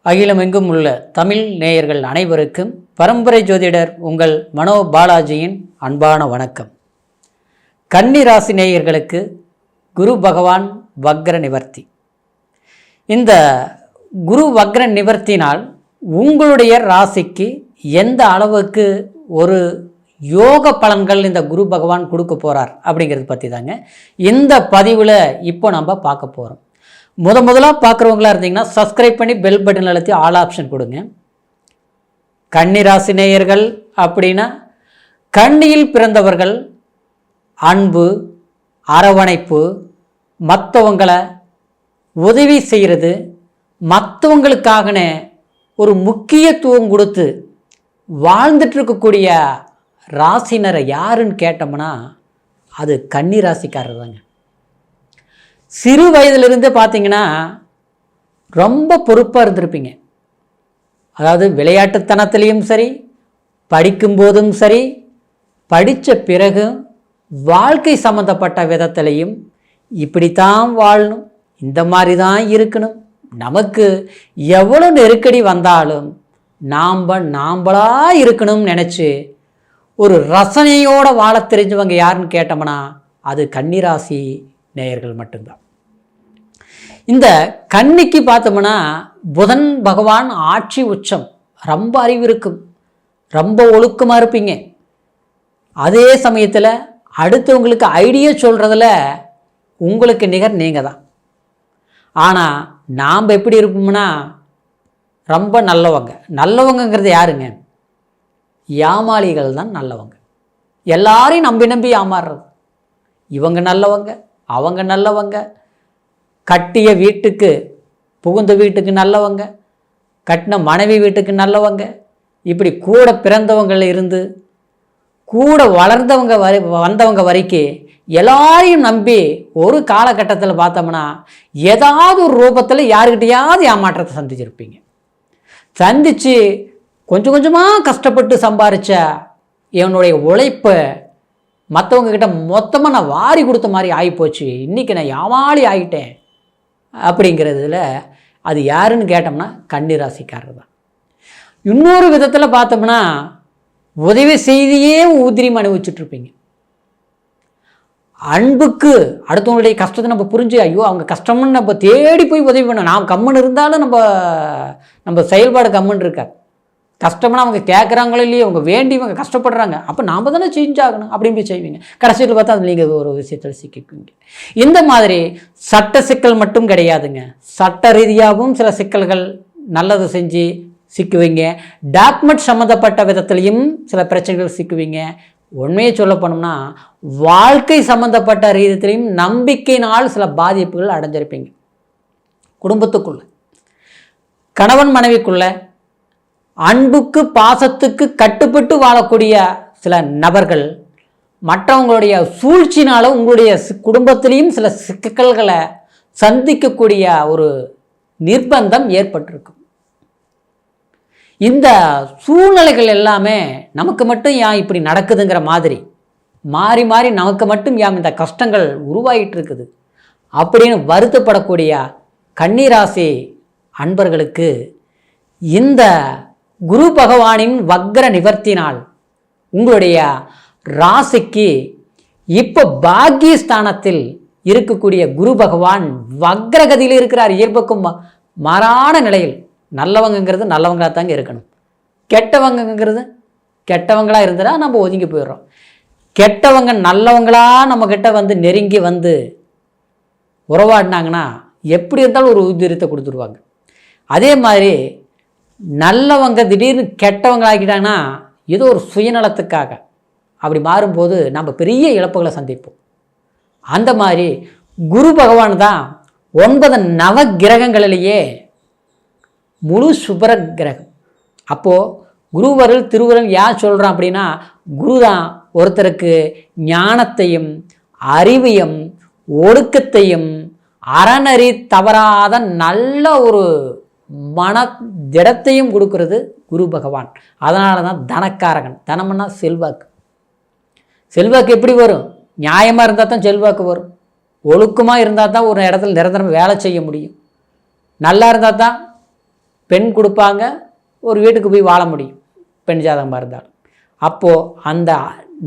அகிலமெங்கும் உள்ள தமிழ் நேயர்கள் அனைவருக்கும் பரம்பரை ஜோதிடர் உங்கள் மனோ பாலாஜியின் அன்பான வணக்கம். கன்னி ராசி நேயர்களுக்கு குரு பகவான் வக்ர நிவர்த்தி. இந்த குரு வக்ர நிவர்த்தினால் உங்களுடைய ராசிக்கு எந்த அளவுக்கு ஒரு யோக பலன்கள் இந்த குரு பகவான் கொடுக்க போகிறார் அப்படிங்கிறது பற்றி தாங்க இந்த பதிவில் இப்போ நம்ம பார்க்க போகிறோம். முதலாக பார்க்குறவங்களா இருந்தீங்கன்னா சப்ஸ்கிரைப் பண்ணி பெல் பட்டன் அழுத்தி ஆல் ஆப்ஷன் கொடுங்க. கன்னி ராசி நேயர்கள் அப்படின்னா கன்னியில் பிறந்தவர்கள் அன்பு, அரவணைப்பு, மற்றவங்களை உதவி செய்கிறது, மற்றவங்களுக்காகன ஒரு முக்கியத்துவம் கொடுத்து வாழ்ந்துட்டு இருக்கக்கூடிய ராசினரை யாருன்னு கேட்டோம்னா அது கன்னி ராசிக்காரர் தாங்க. சிறு வயதிலிருந்து பார்த்தீங்கன்னா ரொம்ப பொறுப்பாக இருந்திருப்பீங்க. அதாவது விளையாட்டுத்தனத்துலேயும் சரி, படிக்கும்போதும் சரி, படித்த பிறகு வாழ்க்கை சம்மந்தப்பட்ட விதத்திலையும் இப்படித்தான் வாழணும், இந்த மாதிரி தான் இருக்கணும், நமக்கு எவ்வளோ நெருக்கடி வந்தாலும் நாம்பளா இருக்கணும்னு நினச்சி ஒரு ரசனையோடு வாழ தெரிஞ்சவங்க யாருன்னு கேட்டோம்னா அது கன்னிராசி நேயர்கள் மட்டும்தான். இந்த கன்னிக்கு பார்த்தோம்னா புதன் பகவான் ஆட்சி உச்சம், ரொம்ப அறிவு இருக்கும், ரொம்ப ஒழுக்கமாக இருப்பீங்க. அதே சமயத்தில் அடுத்தவங்களுக்கு ஐடியா சொல்கிறதுல உங்களுக்கு நிகர் நீங்கள் தான். ஆனால் நாம் எப்படி இருப்போம்னா ரொம்ப நல்லவங்கிறது யாருங்க? ஏமாளிகள் தான் நல்லவங்க. எல்லாரையும் நம்பி ஏமாறுறது. இவங்க நல்லவங்க, அவங்க நல்லவங்க, கட்டிய வீட்டுக்கு புகுந்த வீட்டுக்கு நல்லவங்க, கட்டின மனைவி வீட்டுக்கு நல்லவங்க, இப்படி கூட பிறந்தவங்கள் இருந்து கூட வளர்ந்தவங்க வந்தவங்க வரைக்கும் எல்லாரையும் நம்பி ஒரு காலகட்டத்தில் பார்த்தோம்னா ஏதாவது ஒரு ரூபத்தில் யாருக்கிட்டையாவது ஏமாற்றத்தை சந்திச்சிருப்பீங்க. சந்தித்து கொஞ்சம் கொஞ்சமாக கஷ்டப்பட்டு சம்பாரித்த என்னுடைய உழைப்பை மற்றவங்க கிட்ட மொத்தமாக நான் வாரி கொடுத்த மாதிரி ஆகிப்போச்சு, இன்றைக்கி நான் ஏமாளி ஆகிட்டேன் அப்படிங்கிறதுல அது யாருன்னு கேட்டோம்னா கன்னிராசிக்காரர் தான். இன்னொரு விதத்தில் பார்த்தோம்னா உதவி செய்தியே உதிரியும் அனுபவிச்சுட்ருப்பீங்க. அன்புக்கு அடுத்தவங்களுடைய கஷ்டத்தை நம்ம புரிஞ்சு ஐயோ அவங்க கஷ்டம்னு நம்ம தேடி போய் உதவி பண்ணோம். நாம் கம்முன்னு இருந்தாலும் நம்ம செயல்பாடு கம்முன்னு இருக்காது. கஷ்டம்னா அவங்க கேட்குறாங்களோ இல்லையோ, அவங்க வேண்டி இவங்க கஷ்டப்படுறாங்க, அப்போ நாம் தானே செஞ்சாகணும் அப்படின்னு போய் செய்வீங்க. கடைசியில் பார்த்தா அது நீங்கள் ஒரு விஷயத்தில் சிக்கிக்குவீங்க. இந்த மாதிரி சட்ட சிக்கல் மட்டும் கிடையாதுங்க, சட்ட ரீதியாகவும் சில சிக்கல்கள் நல்லது செஞ்சு சிக்குவீங்க. டாக்குமெண்ட் சம்மந்தப்பட்ட விதத்துலையும் சில பிரச்சனைகள் சிக்குவீங்க. உண்மையை சொல்ல போனோம்னா வாழ்க்கை சம்மந்தப்பட்ட ரீதியிலையும் நம்பிக்கையினால் சில பாதிப்புகள் அடைஞ்சிருப்பீங்க. குடும்பத்துக்குள்ள, கணவன் மனைவிக்குள்ள அன்புக்கு பாசத்துக்கு கட்டுப்பட்டு வாழக்கூடிய சில நபர்கள் மற்றவங்களுடைய சூழ்ச்சினால உங்களுடைய குடும்பத்திலையும் சில சிக்கல்களை சந்திக்கக்கூடிய ஒரு நிர்பந்தம் ஏற்பட்டிருக்கும். இந்த சூழ்நிலைகள் எல்லாமே நமக்கு மட்டும் ஏன் இப்படி நடக்குதுங்கிற மாதிரி மாறி மாறி நமக்கு மட்டும் ஏன் இந்த கஷ்டங்கள் உருவாகிட்டு இருக்குது அப்படின்னு வருத்தப்படக்கூடிய கன்னிராசி அன்பர்களுக்கு இந்த குரு பகவானின் வக்ர நிவர்த்தினால் உங்களுடைய ராசிக்கு இப்போ பாக்கியஸ்தானத்தில் இருக்கக்கூடிய குரு பகவான் வக்ரகதியில் இருக்கிறார். இயல்புக்கும் மாறான நிலையில் நல்லவங்கிறது நல்லவங்களாக தாங்க இருக்கணும், கெட்டவங்கிறது கெட்டவங்களாக இருந்தால் நம்ம ஒதுங்கி போயிடுறோம். கெட்டவங்க நல்லவங்களா நம்மக்கிட்ட வந்து நெருங்கி வந்து உறவாடினாங்கன்னா எப்படி இருந்தாலும் ஒரு உதிரத்தை கொடுத்துருவாங்க. அதே மாதிரி நல்லவங்க திடீர்னு கெட்டவங்களாக்கிட்டாங்கன்னா ஏதோ ஒரு சுயநலத்துக்காக அப்படி மாறும்போது நம்ம பெரிய இழப்புகளை சந்திப்போம். அந்த மாதிரி குரு பகவான் தான் 9 நவ கிரகங்களிலேயே முழு சுபர கிரகம். அப்போது குருவருள் திருவருள் யார் சொல்கிறான் அப்படின்னா குரு தான் ஒருத்தருக்கு ஞானத்தையும் அறிவையும் ஒழுக்கத்தையும் அறநெறி தவறாத நல்ல ஒரு மன திடத்தையும் கொடுக்கறது குரு பகவான். அதனால தான் தனக்காரகன். தனம்னா செல்வாக்கு. செல்வாக்கு எப்படி வரும்? நியாயமாக இருந்தால் தான் செல்வாக்கு வரும். ஒழுக்கமாக இருந்தால் தான் ஒரு இடத்துல நிரந்தரம் வேலை செய்ய முடியும். நல்லா இருந்தால் தான் பெண் கொடுப்பாங்க, ஒரு வீட்டுக்கு போய் வாழ முடியும் பெண் ஜாதகமாக இருந்தாலும். அப்போது அந்த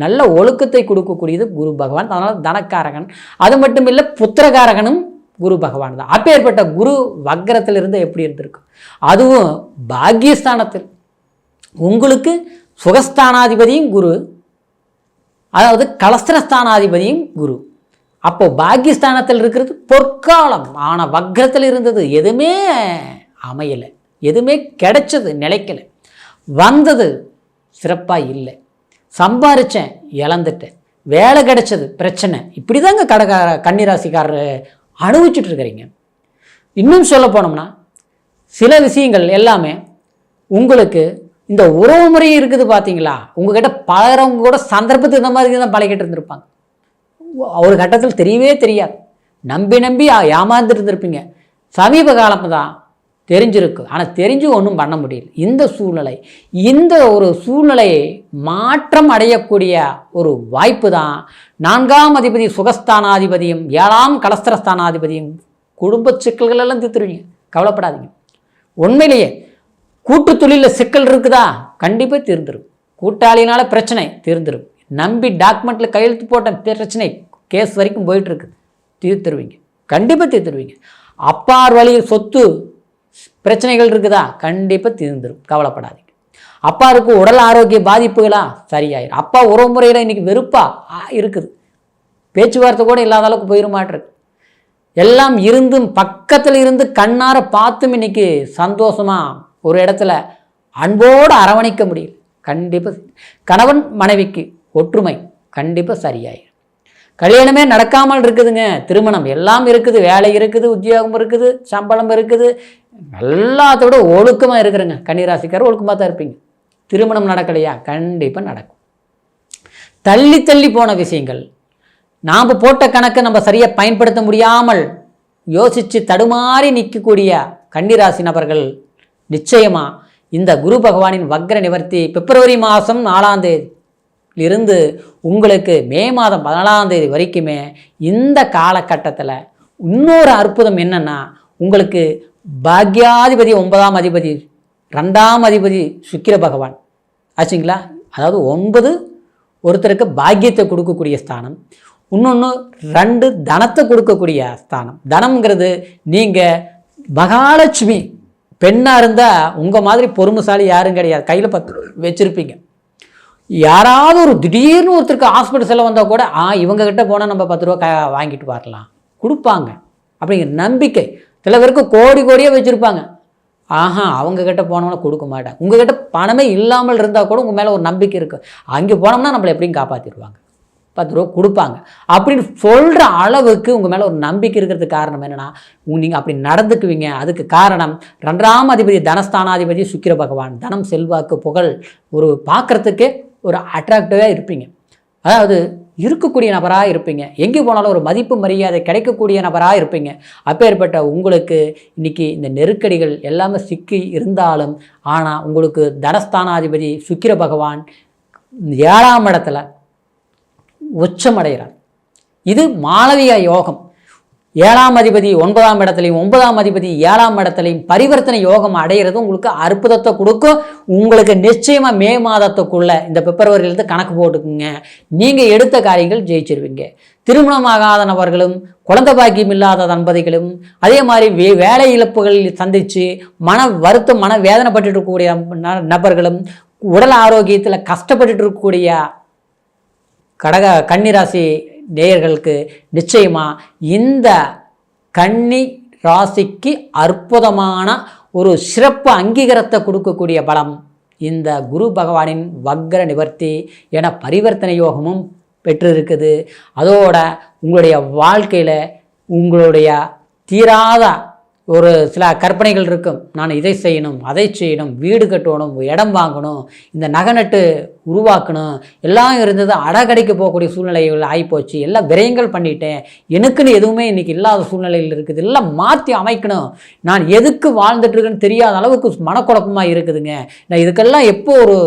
நல்ல ஒழுக்கத்தை கொடுக்கக்கூடியது குரு பகவான். அதனால் தனக்காரகன், அது மட்டும் இல்லை புத்திரகாரகனும் குரு பகவான் தான். அப்பேற்பட்ட குரு வக்ரத்தில் இருந்து எப்படி இருந்திருக்கும், அதுவும் பாக்கியஸ்தானத்தில் உங்களுக்கு சுகஸ்தானாதிபதியும் குரு, அதாவது கலஸ்திரஸ்தானாதிபதியும் குரு. அப்போ பாக்கியஸ்தானத்தில் இருக்கிறது பொற்காலம். ஆனால் வக்ரத்தில் இருந்தது எதுவுமே அமையலை, எதுவுமே கிடைச்சது நிலைக்கலை, வந்தது சிறப்பாக இல்லை, சம்பாரித்தேன் இழந்துட்டேன், வேலை கிடைச்சது பிரச்சனை. இப்படி தாங்க கன்னிராசிக்காரர் அனுபவிச்சுட்டு இருக்கிறீங்க. இன்னும் சொல்ல போனோம்னா சில விஷயங்கள் எல்லாமே உங்களுக்கு இந்த உறவு முறையும் இருக்குது பார்த்தீங்களா, உங்ககிட்ட பழகிறவங்க கூட சந்தர்ப்பத்துக்கு இந்த மாதிரி தான் பழகிட்டு இருந்திருப்பாங்க. ஒரு கட்டத்தில் தெரியவே தெரியாது, நம்பி நம்பி ஏமாந்துட்டு இருந்திருப்பீங்க. சமீப காலம் தான் தெரிஞ்சிருக்கு, ஆனால் தெரிஞ்சு ஒன்றும் பண்ண முடியல. இந்த ஒரு சூழ்நிலையை மாற்றம் அடையக்கூடிய ஒரு வாய்ப்பு தான் 4ஆம் அதிபதி சுகஸ்தானாதிபதியும் 7ஆம் கலஸ்திரஸ்தானாதிபதியும். குடும்ப சிக்கல்கள் எல்லாம் தீர்த்துருவீங்க, கவலைப்படாதீங்க. உண்மையிலேயே கூட்டு தொழிலில் சிக்கல் இருக்குதா, கண்டிப்பாக தீர்ந்துடும். கூட்டாளினால பிரச்சனை தீர்ந்துடும். நம்பி டாக்குமெண்ட்டில் கையெழுத்து போட்ட பிரச்சனை கேஸ் வரைக்கும் போயிட்டுருக்கு, தீர்த்துருவீங்க, கண்டிப்பாக தீர்த்துருவீங்க. அப்பார் வழியில் சொத்து பிரச்சனைகள் இருக்குதா, கண்டிப்பாக தீர்ந்துடும், கவலைப்படாதீங்க. அப்பாருக்கு உடல் ஆரோக்கிய பாதிப்புகளா சரியாயிரும். அப்பா உறவு முறையில் இன்றைக்கி வெறுப்பா இருக்குது, பேச்சுவார்த்தை கூட இல்லாத அளவுக்கு போயிட எல்லாம் இருந்தும் பக்கத்தில் இருந்து கண்ணார பார்த்தும் இன்றைக்கி சந்தோஷமாக ஒரு இடத்துல அன்போடு அரவணைக்க முடியல. கண்டிப்பாக கணவன் மனைவிக்கு ஒற்றுமை கண்டிப்பாக சரியாயிரும். கல்யாணமே நடக்காமல் இருக்குதுங்க, திருமணம் எல்லாம் இருக்குது, வேலை இருக்குது, உத்தியோகம் இருக்குது, சம்பளம் இருக்குது, எல்லாத்தோட ஒழுக்கமாக இருக்கிறேங்க. கன்னிராசிக்காரர் ஒழுக்கமாக தான் இருப்பீங்க. திருமணம் நடக்கலையா, கண்டிப்பாக நடக்கும். தள்ளி தள்ளி போன விஷயங்கள், நாம் போட்ட கணக்கை நம்ம சரியாக பயன்படுத்த முடியாமல் யோசித்து தடுமாறி நிற்கக்கூடிய கன்னிராசி நபர்கள் நிச்சயமாக இந்த குரு பகவானின் வக்ர நிவர்த்தி பிப்ரவரி மாதம் 4ஆம் தேதியிலிருந்து உங்களுக்கு மே மாதம் 14ஆம் தேதி வரைக்குமே இந்த காலகட்டத்தில் இன்னொரு அற்புதம் என்னென்னா, உங்களுக்கு பாக்யாதிபதி 9ஆம் அதிபதி 2ஆம் அதிபதி சுக்கிர பகவான் ஆச்சுங்களா. அதாவது 9 ஒருத்தருக்கு பாக்கியத்தை கொடுக்கக்கூடிய ஸ்தானம், இன்னொன்று 2 தனத்தை கொடுக்கக்கூடிய ஸ்தானம். தனம்ங்கிறது நீங்கள் மகாலட்சுமி பெண்ணாக இருந்தால் உங்கள் மாதிரி பொறுமைசாலி யாரும் கிடையாது, கையில் 10 வச்சுருப்பீங்க. யாராவது ஒரு திடீர்னு ஒருத்தருக்கு ஹாஸ்பிட்டல் செல்ல வந்தால் கூட இவங்ககிட்ட போனால் நம்ம 10 ரூபா வாங்கிட்டு வரலாம், கொடுப்பாங்க அப்படிங்கிற நம்பிக்கை. சில பேருக்கு கோடி கோடியாக வச்சுருப்பாங்க, அவங்கக்கிட்ட போனோம்னா கொடுக்க மாட்டாங்க. உங்கள்கிட்ட பணமே இல்லாமல் இருந்தால் கூட உங்கள் மேலே ஒரு நம்பிக்கை இருக்குது, அங்கே போனோம்னா நம்மளை எப்படியும் காப்பாற்றிடுவாங்க, 10 ரூபா கொடுப்பாங்க அப்படின்னு சொல்கிற அளவுக்கு உங்கள் மேலே ஒரு நம்பிக்கை இருக்கிறதுக்கு காரணம் என்னென்னா, நீங்கள் அப்படி நடந்துக்குவீங்க. அதுக்கு காரணம் 2ஆம் அதிபதி தனஸ்தானாதிபதி சுக்கிர பகவான். தனம், செல்வாக்கு, புகழ், ஒரு பார்க்குறதுக்கே ஒரு அட்ராக்டிவாக இருப்பீங்க. அதாவது இருக்கக்கூடிய நபராக இருப்பீங்க, எங்கே போனாலும் ஒரு மதிப்பு மரியாதை கிடைக்கக்கூடிய நபராக இருப்பீங்க. அப்பேற்பட்ட உங்களுக்கு இன்றைக்கி இந்த நெருக்கடிகள் எல்லாமே சிக்கி இருந்தாலும், ஆனால் உங்களுக்கு தனஸ்தானாதிபதி சுக்கிர பகவான் 7ஆம் இடத்துல உச்சமடைகிறார். இது மாளவிக யோகம். 7ஆம் அதிபதி 9ஆம் இடத்துலையும் 9ஆம் அதிபதி 7ஆம் இடத்துலையும் பரிவர்த்தனை யோகம் அடைகிறது உங்களுக்கு அற்புதத்தை கொடுக்கும். உங்களுக்கு நிச்சயமாக மே மாதத்துக்குள்ளே இந்த பிப்ரவரியிலேருந்து கணக்கு போட்டுக்குங்க, நீங்கள் எடுத்த காரியங்கள் ஜெயிச்சிருவீங்க. திருமணமாகாத நபர்களும் குழந்தை பாக்கியம் இல்லாத தம்பதிகளும் அதே மாதிரி வேலை இழப்புகள் சந்தித்து மன வருத்தம் மன வேதனைப்பட்டு இருக்கக்கூடிய நபர்களும் உடல் ஆரோக்கியத்தில் கஷ்டப்பட்டு இருக்கக்கூடிய கன்னிராசி நேயர்களுக்கு நிச்சயமாக இந்த கன்னி ராசிக்கு அற்புதமான ஒரு சிறப்பு அங்கீகாரத்தை கொடுக்கக்கூடிய பலம் இந்த குரு பகவானின் வக்ர நிவர்த்தி என பரிவர்த்தனை யோகமும் பெற்றிருக்குது. அதோட உங்களுடைய வாழ்க்கையில் உங்களுடைய தீராத ஒரு சில கற்பனைகள் இருக்கும், நான் இதை செய்யணும், அதை செய்யணும், வீடு கட்டணும், இடம் வாங்கணும், இந்த நகை நட்டு உருவாக்கணும், எல்லாம் இருந்தது அடகடைக்கு போகக்கூடிய சூழ்நிலைகள் ஆகிப்போச்சு, எல்லாம் விரயங்கள் பண்ணிட்டேன், எனக்குன்னு எதுவுமே இன்றைக்கி இல்லாத சூழ்நிலையில் இருக்குது, எல்லாம் மாற்றி அமைக்கணும், நான் எதுக்கு வாழ்ந்துட்டுருக்குன்னு தெரியாத அளவுக்கு மனக்குழப்பமாக இருக்குதுங்க, நான் இதுக்கெல்லாம் எப்போ ஒரு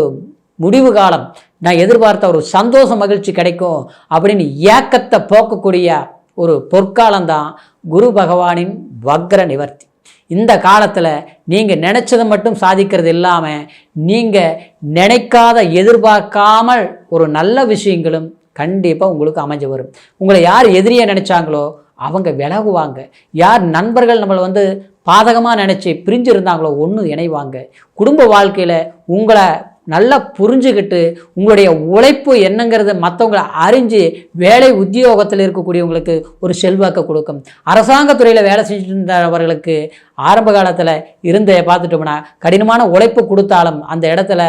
முடிவு காலம், நான் எதிர்பார்த்த ஒரு சந்தோஷ மகிழ்ச்சி கிடைக்கும் அப்படின்னு ஏக்கத்தை போக்கக்கூடிய ஒரு பொற்காலம்தான் குரு பகவானின் வக்ர நிவர்த்தி. இந்த காலத்தில் நீங்கள் நினச்சதை மட்டும் சாதிக்கிறது இல்லாமல் நீங்கள் நினைக்காத எதிர்பார்க்காமல் ஒரு நல்ல விஷயங்களும் கண்டிப்பாக உங்களுக்கு அமைஞ்சு வரும். உங்களை யார் எதிரியை நினச்சாங்களோ அவங்க விலகுவாங்க. யார் நண்பர்கள் நம்மளை பாதகமாக நினச்சி பிரிஞ்சு இருந்தாங்களோ ஒன்று இணைவாங்க. குடும்ப வாழ்க்கையில் உங்களை நல்லா புரிஞ்சுக்கிட்டு உங்களுடைய உழைப்பு என்னங்கிறத மற்றவங்களை அறிஞ்சு வேலை உத்தியோகத்தில் இருக்கக்கூடியவங்களுக்கு ஒரு செல்வாக்கை கொடுக்கும். அரசாங்கத்துறையில் வேலை செஞ்சுட்டு இருந்தவர்களுக்கு ஆரம்ப காலத்தில் பார்த்துட்டோம்னா கடினமான உழைப்பு கொடுத்தாலும் அந்த இடத்துல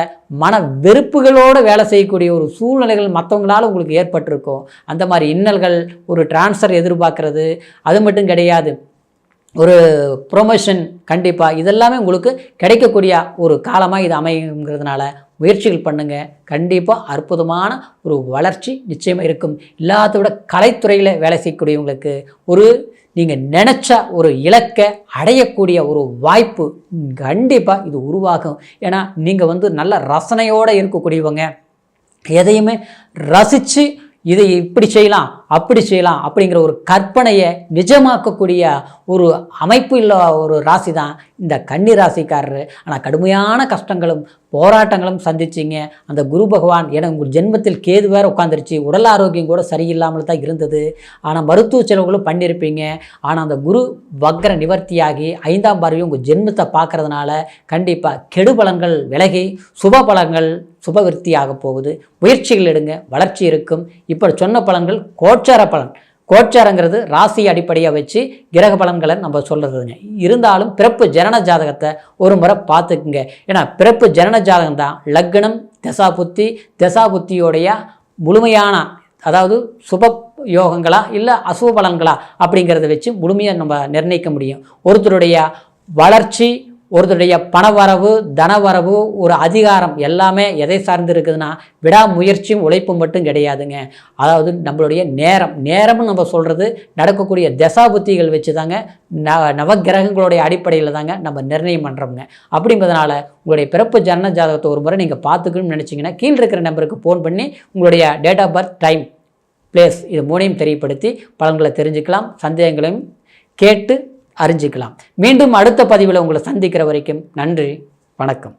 மன வெறுப்புகளோடு வேலை செய்யக்கூடிய ஒரு சூழ்நிலைகள் மற்றவங்களால் உங்களுக்கு ஏற்பட்டிருக்கும். அந்த மாதிரி இன்னல்கள், ஒரு டிரான்ஸ்ஃபர் எதிர்பார்க்கறது, அது மட்டும் கிடையாது, ஒரு ப்ரொமோஷன், கண்டிப்பாக இதெல்லாமே உங்களுக்கு கிடைக்கக்கூடிய ஒரு காலமாக இது அமைங்கிறதுனால முயற்சிகள் பண்ணுங்கள். கண்டிப்பாக அற்புதமான ஒரு வளர்ச்சி நிச்சயமாக இருக்கும். எல்லாத்த விட கலைத்துறையில் வேலை செய்யக்கூடியவங்களுக்கு நீங்கள் நினச்ச ஒரு இலக்கை அடையக்கூடிய ஒரு வாய்ப்பு கண்டிப்பாக இது உருவாகும். ஏன்னா நீங்கள் நல்ல ரசனையோடு இருக்கக்கூடியவங்க, எதையுமே ரசித்து இதை இப்படி செய்யலாம் அப்படி செய்யலாம் அப்படிங்கிற ஒரு கற்பனையை நிஜமாக்கக்கூடிய ஒரு அமைப்பு இல்லை ஒரு ராசி தான் இந்த கன்னி ராசிக்காரரு. ஆனால் கடுமையான கஷ்டங்களும் போராட்டங்களும் சந்திச்சிங்க. அந்த குரு பகவான் உங்கள் ஜென்மத்தில் கேது வேறு உட்காந்துருச்சு, உடல் ஆரோக்கியம் கூட சரியில்லாமல் தான் இருந்தது. ஆனால் மருத்துவ செலவுகளும் பண்ணியிருப்பீங்க. ஆனால் அந்த குரு வக்ர நிவர்த்தியாகி 5ஆம் பார்வையும் உங்கள் ஜென்மத்தை பார்க்கறதுனால கண்டிப்பாக கெடு பலன்கள் விலகி சுப பலன்கள் சுபவிருத்தியாக போகுது. முயற்சிகள் எடுங்க, வளர்ச்சி இருக்கும். இப்போ சொன்ன பலன்கள் கோச்சார பலன். கோச்சாரங்கிறது ராசி அடிப்படையாக வச்சு கிரக பலன்களை நம்ம சொல்கிறதுங்க. இருந்தாலும் பிறப்பு ஜனன ஜாதகத்தை ஒரு முறை பார்த்துக்குங்க. ஏன்னா பிறப்பு ஜனன ஜாதகம் தான் லக்னம் தசாபுத்தியோடைய முழுமையான, அதாவது சுப யோகங்களா இல்லை அசுப பலன்களா அப்படிங்கிறத வச்சு முழுமையாக நம்ம நிர்ணயிக்க முடியும். ஒருத்தருடைய வளர்ச்சி, ஒருத்தருடைய பணவரவு, தனவரவு, ஒரு அதிகாரம் எல்லாமே எதை சார்ந்து இருக்குதுன்னா விடாமுயற்சியும் உழைப்பும் மட்டும் கிடையாதுங்க. அதாவது நம்மளுடைய நேரம்னு நம்ம சொல்கிறது நடக்கக்கூடிய தசாபுத்திகள் வச்சு தாங்க, நவகிரகங்களுடைய அடிப்படையில் தாங்க நம்ம நிர்ணயம் பண்ணுறோங்க. அப்படிங்கிறதுனால உங்களுடைய பிறப்பு ஜனன ஜாதகத்தை ஒரு முறை நீங்கள் பார்த்துக்கணும்னு நினச்சிங்கன்னா கீழே இருக்கிற நம்பருக்கு ஃபோன் பண்ணி உங்களுடைய date of birth, time, place இது மூணையும் தெரியப்படுத்தி பலன்களை தெரிஞ்சுக்கலாம். சந்தேகங்களையும் கேட்டு அறிஞ்சிக்கலாம். மீண்டும் அடுத்த பதிவில் உங்களை சந்திக்கிற வரைக்கும் நன்றி, வணக்கம்.